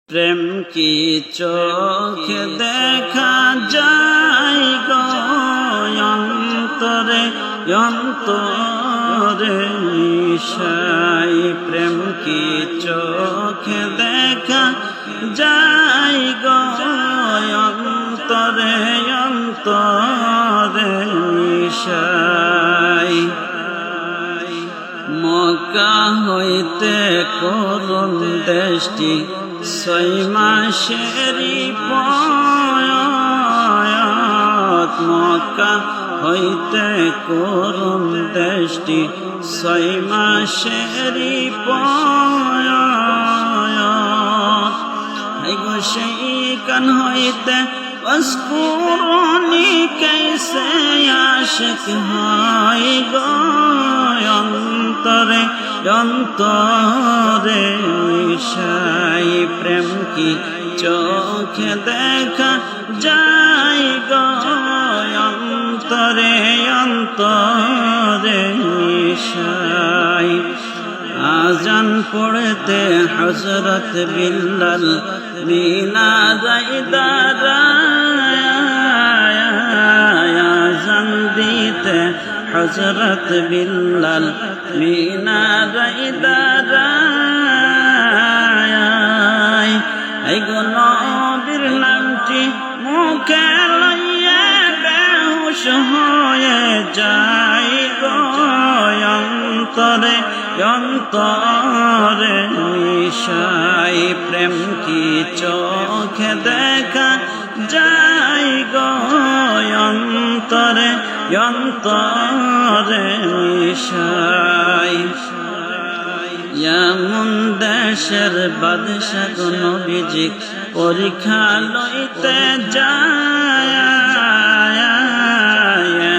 প্রেম কি চোখে দেখা যায় গো অন্তরে অন্তরে মিশাই। প্রেম কি চোখে দেখা যায় গো অন্তরে অন্তরে মিশাই। মক্কা হইতে করুণ দেশটি 6 মাসেরই পয়ত। মক্কা হইতে করুণ দেশটি 6 মাসেরই পয়ত। গো সেইখান হইতে অস্কুরনি कैसे आशिक হয় গো অন্তরে অন্তরে মিশাই। প্রেম কি চোখে দেখা যায় গো অন্তরে অন্তরে মিশাই। আজান পড়তে হযরত বিল্লাল মিনারে দাঁড়ায়। আজান দিতে হযরত বিল্লাল মিনারে দাঁড়ায়। এই গো নবীর নামটি মুখে লইয়া বেহুশ হয়ে যায় গো অন্তরে অন্তরে মিশাই। প্রেম কি চোখে দেখা যায় গো অন্তরে অন্তরে মিশাই। এমন দেশের বাদশা গো নবীজি পরীক্ষা লইতে যায়।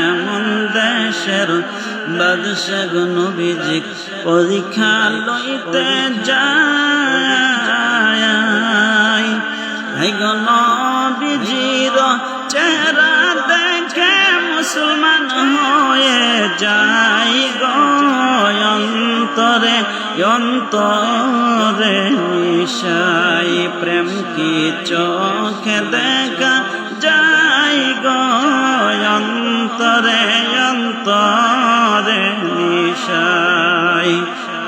এমন দেশের বাদশা গো নবীজি পরীক্ষা লইতে যায়। এই গো নবীজির চেহারা দেখে মুসলমান হয়ে যায় গো অন্তরে অন্তরে মিশাই। প্রেম কি চোখে দেখা যায় গো অন্তরে অন্তরে মিশাই।